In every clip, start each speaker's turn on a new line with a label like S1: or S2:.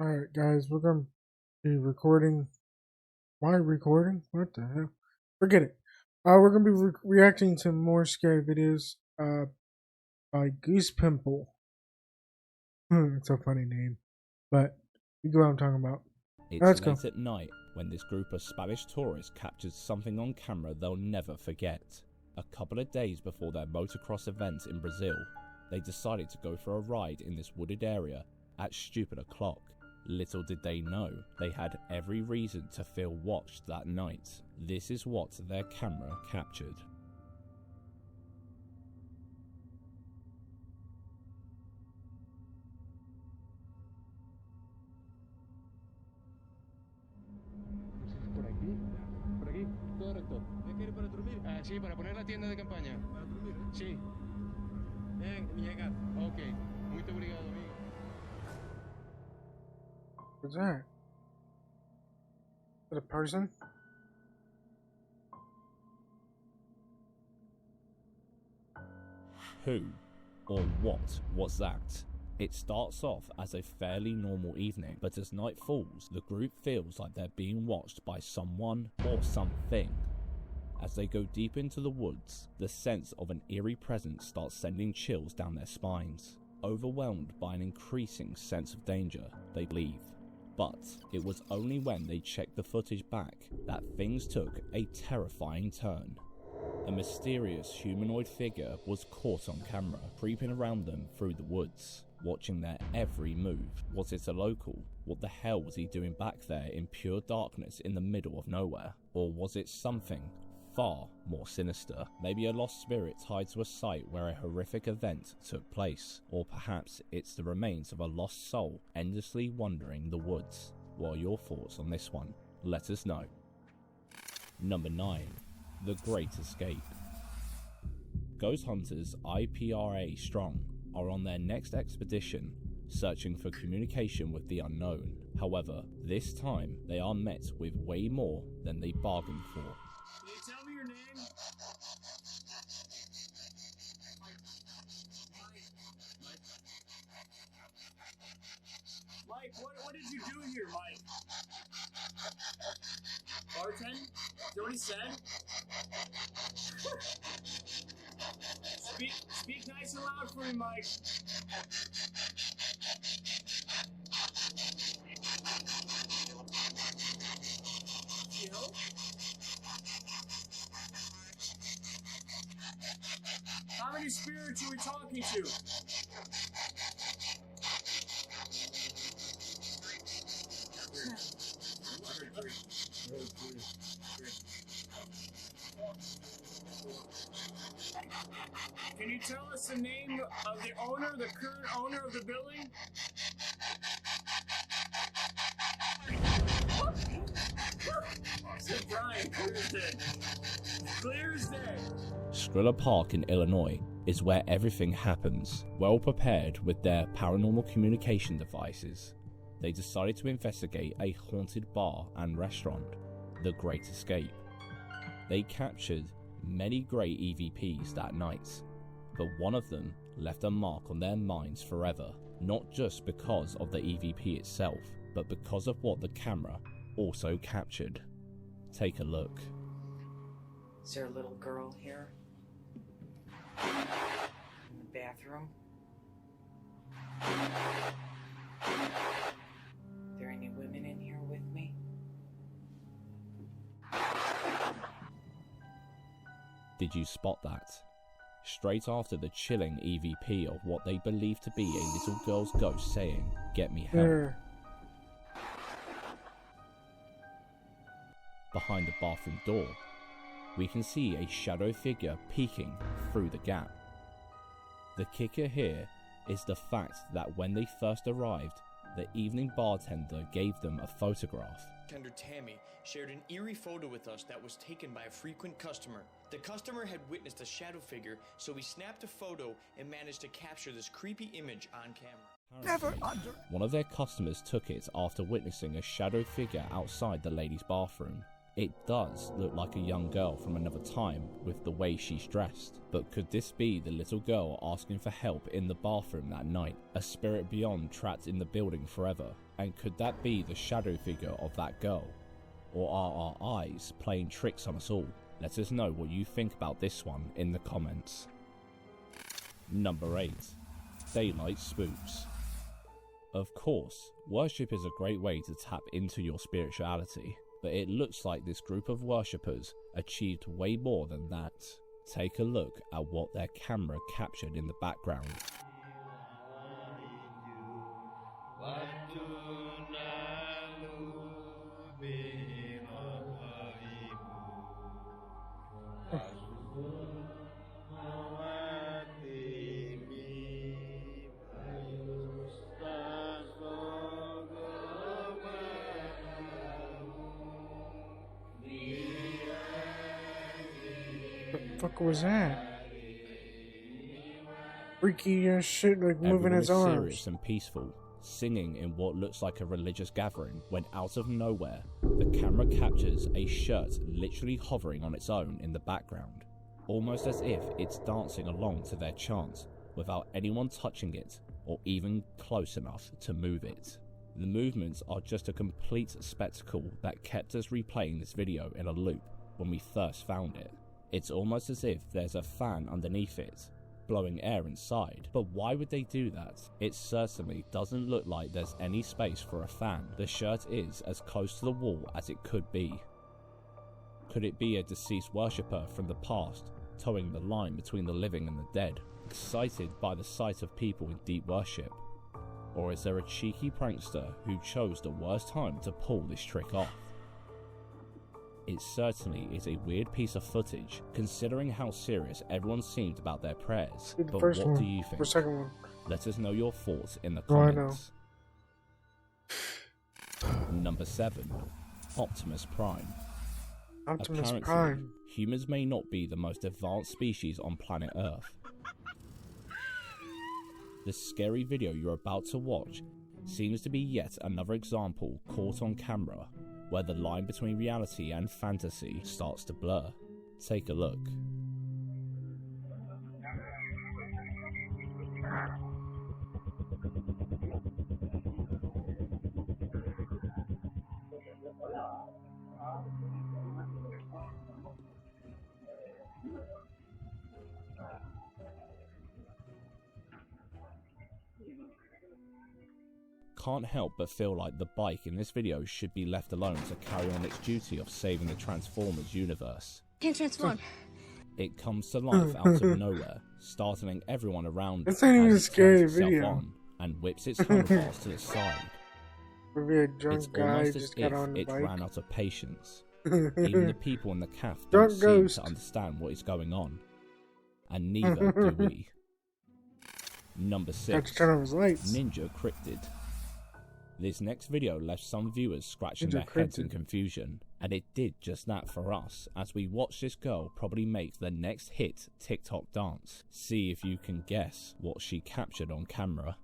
S1: Alright, guys, we're gonna be recording. Why recording? What the hell? Forget it. We're gonna be reacting to more scary videos by Goose Pimple. It's a funny name, but you know what I'm talking about. Let's
S2: It's late
S1: go.
S2: at night when this group of Spanish tourists captures something on camera they'll never forget. A couple of days before their motocross event in Brazil, they decided to go for a ride in this wooded area at stupid o'clock. Little did they know, they had every reason to feel watched that night. This is what their camera captured.
S3: Por aquí, correcto. ¿Es que ir para dormir? Ah, sí, para poner la tienda de campaña. ¿Para dormir? Sí. Bien, llegar. Ok, muito obrigado, amigo.
S1: What's that? Is that a person?
S2: Who or what was that? It starts off as a fairly normal evening, but as night falls, the group feels like they're being watched by someone or something. As they go deep into the woods, the sense of an eerie presence starts sending chills down their spines. Overwhelmed by an increasing sense of danger, they leave. But it was only when they checked the footage back that things took a terrifying turn. A mysterious humanoid figure was caught on camera, creeping around them through the woods, watching their every move. Was it a local? What the hell was he doing back there in pure darkness in the middle of nowhere? Or was it something far more sinister? Maybe a lost spirit tied to a site where a horrific event took place? Or perhaps it's the remains of a lost soul endlessly wandering the woods? What are your thoughts on this one? Let us know. Number 9. The Great Escape. Ghost hunters IPRA Strong are on their next expedition, searching for communication with the unknown. However, this time they are met with way more than they bargained for.
S3: Can you tell me your name? Mike, what did you do here, Mike? Bartend? Is that what he said? Speak nice and loud for me, Mike. Jill? How many spirits are we talking to? Can you tell us the name of the owner, the current owner of the building? Said Brian, clear as day. Clear as day.
S2: Skrilla Park in Illinois is where everything happens. Well prepared with their paranormal communication devices, they decided to investigate a haunted bar and restaurant, The Great Escape. They captured many grey EVPs that night, but one of them left a mark on their minds forever, not just because of the EVP itself, but because of what the camera also captured. Take a look.
S4: Is there a little girl here? In the bathroom? Are there any women in here with me?
S2: Did you spot that? Straight after the chilling EVP of what they believe to be a little girl's ghost saying, "Get me help."
S1: There.
S2: Behind the bathroom door, we can see a shadow figure peeking through the gap. The kicker here is the fact that when they first arrived, the evening bartender gave them a photograph.
S5: Bartender Tammy shared an eerie photo with us that was taken by a frequent customer. The customer had witnessed a shadow figure, so we snapped a photo and managed to capture this creepy image on camera.
S2: One of their customers took it after witnessing a shadow figure outside the ladies' bathroom. It does look like a young girl from another time with the way she's dressed, but could this be the little girl asking for help in the bathroom that night? A spirit beyond trapped in the building forever? And could that be the shadow figure of that girl? Or are our eyes playing tricks on us all? Let us know what you think about this one in the comments. Number 8. Daylight Spooks. Of course, worship is a great way to tap into your spirituality, but it looks like this group of worshippers achieved way more than that. Take a look at what their camera captured in the background.
S1: What the fuck was that? Freaky ass shit, like moving
S2: Everyone
S1: his
S2: is
S1: arms.
S2: serious and peaceful, singing in what looks like a religious gathering, when out of nowhere, the camera captures a shirt literally hovering on its own in the background, almost as if it's dancing along to their chant, without anyone touching it, or even close enough to move it. The movements are just a complete spectacle that kept us replaying this video in a loop when we first found it. It's almost as if there's a fan underneath it, blowing air inside. But why would they do that? It certainly doesn't look like there's any space for a fan. The shirt is as close to the wall as it could be. Could it be a deceased worshipper from the past, towing the line between the living and the dead, excited by the sight of people in deep worship? Or is there a cheeky prankster who chose the worst time to pull this trick off? It certainly is a weird piece of footage, considering how serious everyone seemed about their prayers.
S1: The
S2: But
S1: first
S2: what
S1: one,
S2: do you think?
S1: or second one.
S2: Let us know your thoughts in the
S1: Oh, I know.
S2: comments. Number 7. Optimus Prime.
S1: Optimus
S2: Apparently,
S1: Prime.
S2: humans may not be the most advanced species on planet Earth. The scary video you're about to watch seems to be yet another example caught on camera, where the line between reality and fantasy starts to blur. Take a look. Can't help but feel like the bike in this video should be left alone to carry on its duty of saving the Transformers universe.
S6: Can't transform.
S2: It comes to life out of nowhere, startling everyone around
S1: That's not even
S2: as
S1: a
S2: it
S1: scary
S2: turns itself
S1: video.
S2: on and whips its handlebars to the side.
S1: Maybe a
S2: It's
S1: drunk guy
S2: almost as
S1: just
S2: if
S1: got on the
S2: it
S1: bike.
S2: ran out of patience. Even the people in the caf
S1: Drunk
S2: don't seem
S1: ghost.
S2: to understand what is going on. And neither do we. Number
S1: Had to
S2: 6.
S1: turn off his lights.
S2: Ninja Cryptid. This next video left some viewers scratching
S1: Ninja
S2: their heads in
S1: Cryptid.
S2: confusion, and it did just that for us as we watched this girl probably make the next hit TikTok dance. See if you can guess what she captured on camera.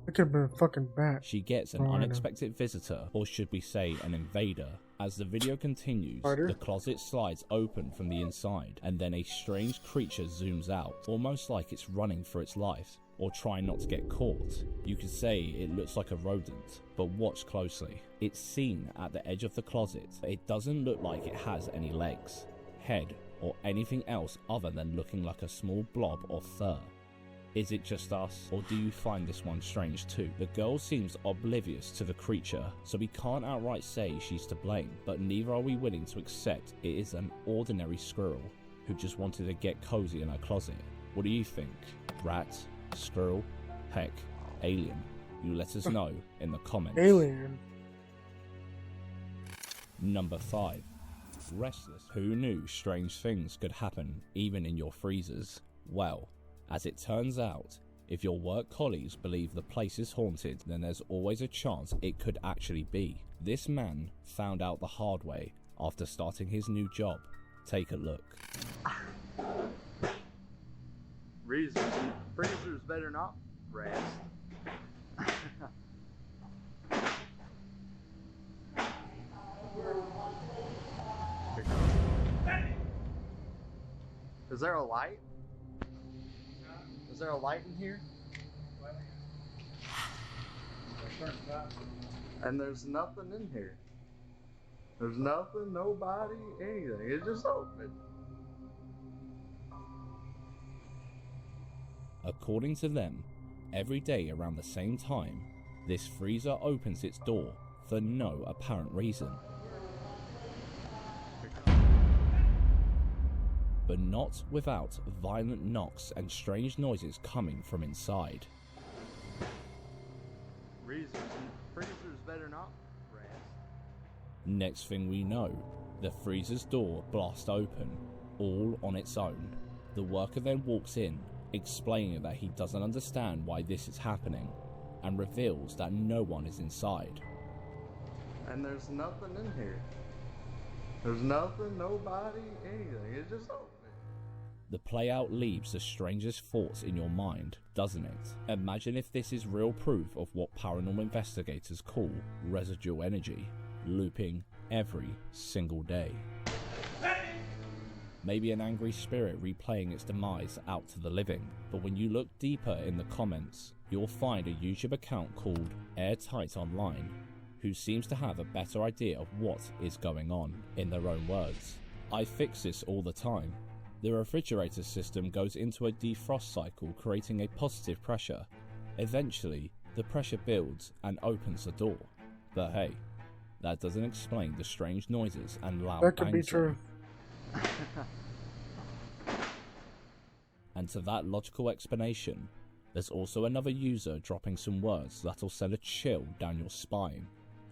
S1: It could have been a fucking bat.
S2: She gets an
S1: Oh, I know.
S2: unexpected visitor, or should we say an invader. As the video continues,
S1: Spider?
S2: the closet slides open from the inside, and then a strange creature zooms out, almost like it's running for its life, or trying not to get caught. You could say it looks like a rodent, but watch closely. It's seen at the edge of the closet, but it doesn't look like it has any legs, head, or anything else other than looking like a small blob of fur. Is it just us, or do you find this one strange too? The girl seems oblivious to the creature, so we can't outright say she's to blame, but neither are we willing to accept it is an ordinary squirrel who just wanted to get cozy in her closet. What do you think? Rat? Squirrel? Heck, alien? You let us know in the comments.
S1: Alien.
S2: Number 5. Restless. Who knew strange things could happen even in your freezers? Well, as it turns out, if your work colleagues believe the place is haunted, then there's always a chance it could actually be. This man found out the hard way after starting his new job. Take a look.
S6: Freezers better not rest. Is there a light? Is there a light in here? And there's nothing in here. There's nothing, nobody, anything. It's just open.
S2: According to them, every day around the same time, this freezer opens its door for no apparent reason. But not without violent knocks and strange noises coming from inside.
S6: Freezers better not rest.
S2: Next thing we know, the freezer's door blasts open, all on its own. The worker then walks in, explaining that he doesn't understand why this is happening, and reveals that no one is inside.
S6: And there's nothing in here. There's nothing, nobody, anything. It's just open.
S2: The playout leaves the strangest thoughts in your mind, doesn't it? Imagine if this is real proof of what paranormal investigators call residual energy, looping every single day. Maybe an angry spirit replaying its demise out to the living. But when you look deeper in the comments, you'll find a YouTube account called Airtight Online, who seems to have a better idea of what is going on. In their own words, I fix this all the time. The refrigerator system goes into a defrost cycle, creating a positive pressure. Eventually, the pressure builds and opens the door. But hey, that doesn't explain the strange noises and loud
S1: That could be
S2: bangs.
S1: true.
S2: And to that logical explanation, there's also another user dropping some words that'll send a chill down your spine,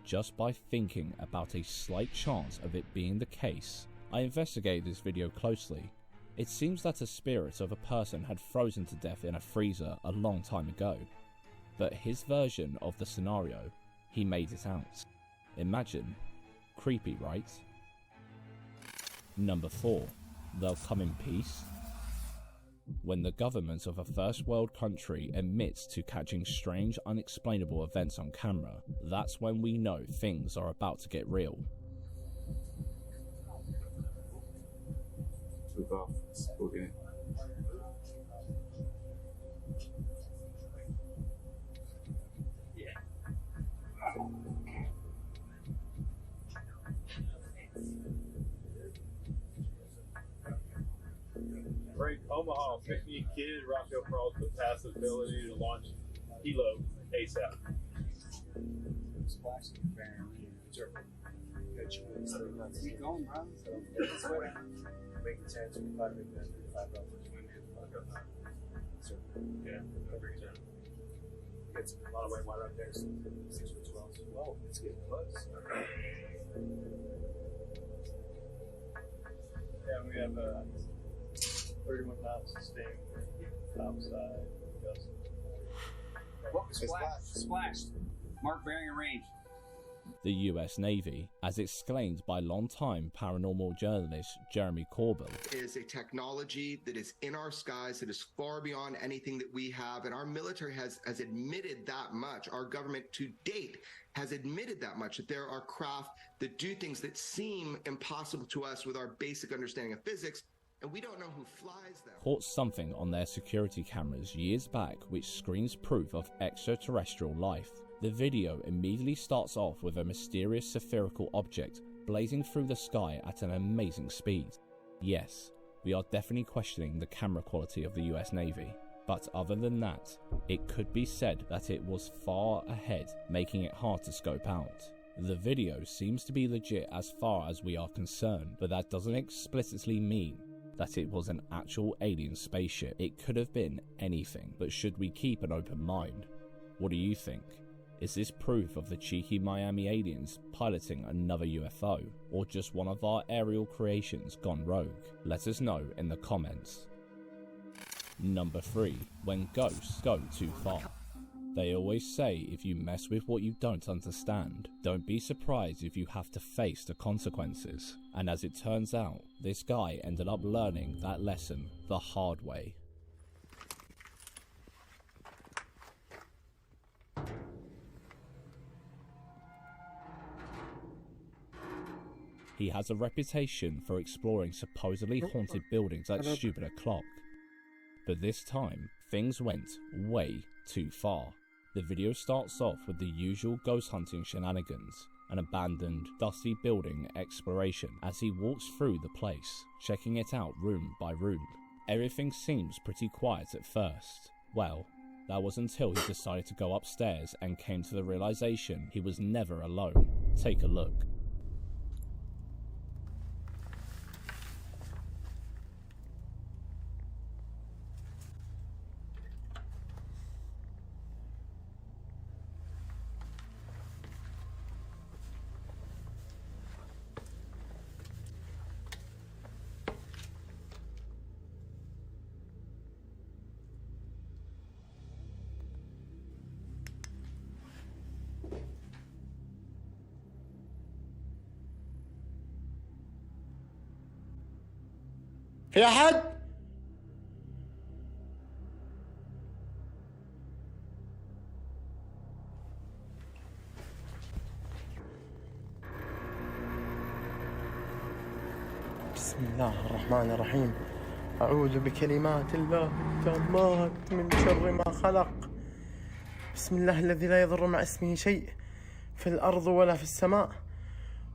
S2: just by thinking about a slight chance of it being the case. I investigated this video closely. It seems that a spirit of a person had frozen to death in a freezer a long time ago, but his version of the scenario, he made it out. Imagine. Creepy, right? Number 4. They'll come in peace. When the government of a first world country admits to catching strange, unexplainable events on camera, that's when we know things are about to get real.
S7: Okay.
S8: Frank Omaha, pick me a kid, Rockville Falls with passive ability to launch Hilo ASAP.
S3: Keep going, bro. Making sense.
S8: Yeah, every time.
S3: It's a lot of weight right there. 6 foot 12. Well, it's getting close.
S8: Yeah, we have 31 knots sustained outside.
S3: What was splashed? Mark bearing and range.
S2: The US Navy, as exclaimed by longtime paranormal journalist Jeremy Corbell,
S9: is a technology that is in our skies that is far beyond anything that we have, and our military has admitted that much. Our government to date has admitted that much, that there are craft that do things that seem impossible to us with our basic understanding of physics, and we don't know who flies them.
S2: caught something on their security cameras years back which screams proof of extraterrestrial life. The video immediately starts off with a mysterious spherical object blazing through the sky at an amazing speed. Yes, we are definitely questioning the camera quality of the US Navy, but other than that, it could be said that it was far ahead, making it hard to scope out. The video seems to be legit as far as we are concerned, but that doesn't explicitly mean that it was an actual alien spaceship. It could have been anything, but should we keep an open mind? What do you think? Is this proof of the cheeky Miami aliens piloting another UFO, or just one of our aerial creations gone rogue? Let us know in the comments. Number 3. When ghosts go too far. They always say if you mess with what you don't understand, don't be surprised if you have to face the consequences. And as it turns out, this guy ended up learning that lesson the hard way. He has a reputation for exploring supposedly haunted buildings like stupid o'clock. But this time, things went way too far. The video starts off with the usual ghost hunting shenanigans, an abandoned, dusty building exploration as he walks through the place, checking it out room by room. Everything seems pretty quiet at first. Well, that was until he decided to go upstairs and came to the realization he was never alone. Take a look.
S7: في أحد؟ بسم الله الرحمن الرحيم. أعوذ بكلمات الله التامات من شر ما خلق. بسم الله الذي لا يضر مع اسمه شيء في الأرض ولا في السماء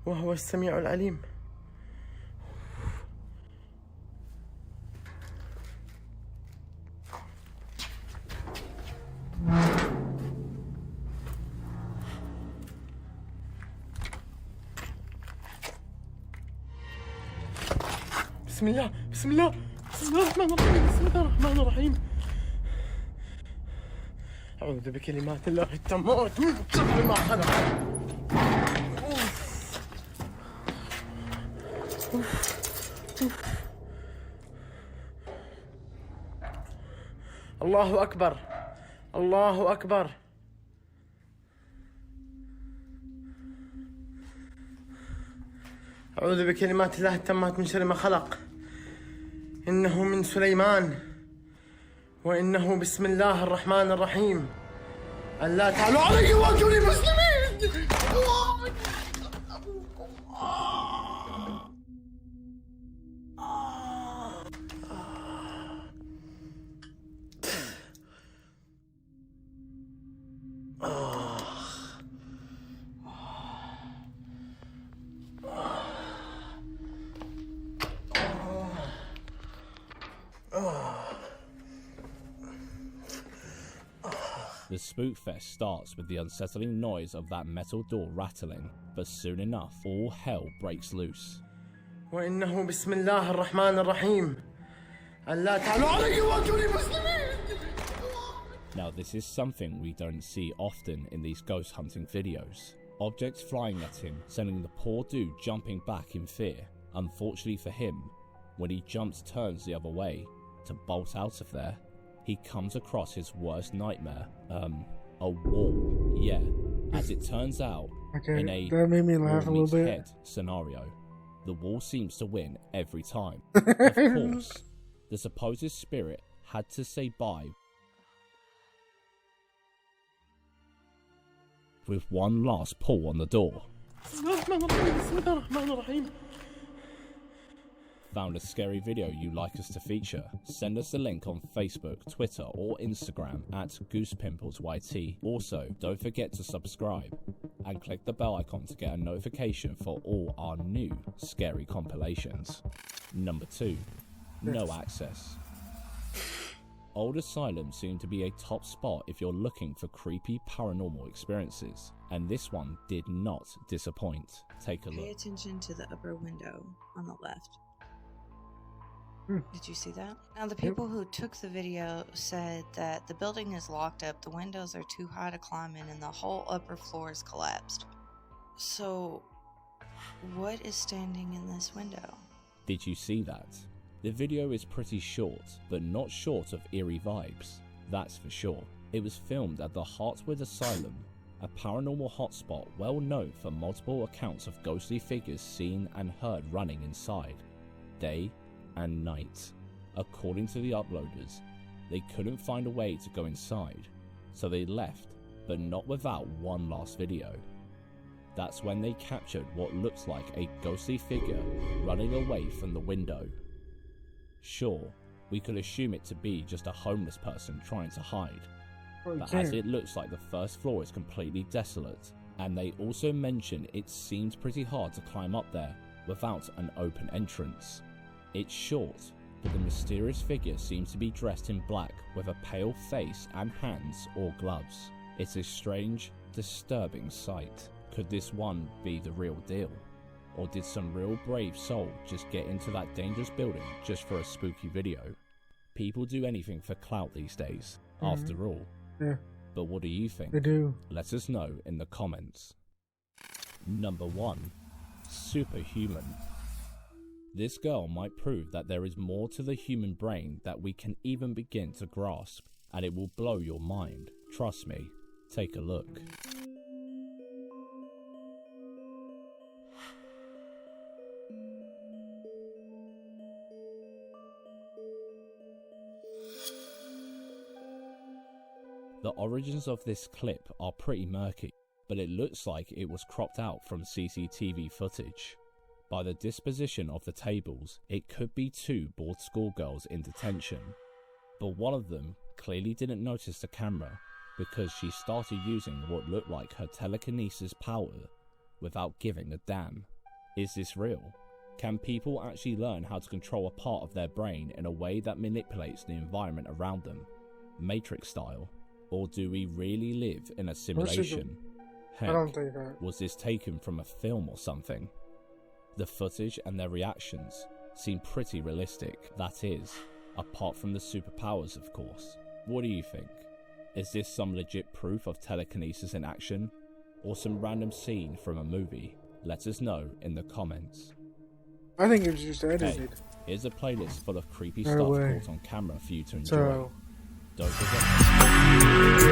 S7: وهو السميع العليم. بسم الله بسم الله بسم الله الرحمن الرحيم. بسم الله الرحمن الرحيم. أعوذ بكلمات الله التامات من شر ما خلق. الله أكبر الله أكبر. أعوذ بكلمات الله التامات من شر ما خلق. إنه من سليمان وإنه بسم الله الرحمن الرحيم. ألا تعلوا علي وأتوني مسلمين.
S2: The spookfest starts with the unsettling noise of that metal door rattling, but soon enough, all hell breaks loose.
S7: وإنه بسم الله الرحمن الرحيم. ألا تعلوا علي وأتوني مسلمين.
S2: Now this is something we don't see often in these ghost hunting videos. Objects flying at him, sending the poor dude jumping back in fear. Unfortunately for him, when he turns the other way to bolt out of there, he comes across his worst nightmare. A wall. Yeah, as it turns out, in a
S1: that made me laugh a little bit.
S2: head scenario, the wall seems to win every time. Of course, the supposed spirit had to say bye with one last pull on the door. Found a scary video you'd like us to feature? Send us a link on Facebook, Twitter or Instagram at GoosePimplesYT. Also, don't forget to subscribe and click the bell icon to get a notification for all our new scary compilations. Number 2. No access. Old Asylum seemed to be a top spot if you're looking for creepy paranormal experiences, and this one did not disappoint. Take a look.
S10: Pay attention to the upper window on the left. Did you see that? Now, the people who took the video said that the building is locked up, the windows are too high to climb in, and the whole upper floor is collapsed. So, what is standing in this window?
S2: Did you see that? The video is pretty short, but not short of eerie vibes, that's for sure. It was filmed at the Heartwood Asylum, a paranormal hotspot well known for multiple accounts of ghostly figures seen and heard running inside, day and night. According to the uploaders, they couldn't find a way to go inside, so they left, but not without one last video. That's when they captured what looks like a ghostly figure running away from the window. Sure, we could assume it to be just a homeless person trying to hide, but as it looks like the first floor is completely desolate, and they also mention it seems pretty hard to climb up there without an open entrance. It's short, but the mysterious figure seems to be dressed in black with a pale face and hands or gloves. It's a strange, disturbing sight. Could this one be the real deal? Or did some real brave soul just get into that dangerous building just for a spooky video? People do anything for clout these days, after all.
S1: Yeah.
S2: But what do you think?
S1: They do.
S2: Let us know in the comments. Number 1. Superhuman. This girl might prove that there is more to the human brain that we can even begin to grasp, and it will blow your mind. Trust me, take a look. The origins of this clip are pretty murky, but it looks like it was cropped out from CCTV footage. By the disposition of the tables, it could be 2 bored schoolgirls in detention, but one of them clearly didn't notice the camera because she started using what looked like her telekinesis power without giving a damn. Is this real? Can people actually learn how to control a part of their brain in a way that manipulates the environment around them, Matrix style? Or do we really live in a simulation? Heck,
S1: I don't think that.
S2: was this taken from a film or something? The footage and their reactions seem pretty realistic, that is, apart from the superpowers of course. What do you think? Is this some legit proof of telekinesis in action? Or some random scene from a movie? Let us know in the comments.
S1: I think it was just edited.
S2: Hey, here's a playlist full of creepy
S1: No
S2: stuff
S1: way.
S2: caught on camera for you to enjoy.
S1: So
S2: Don't forget.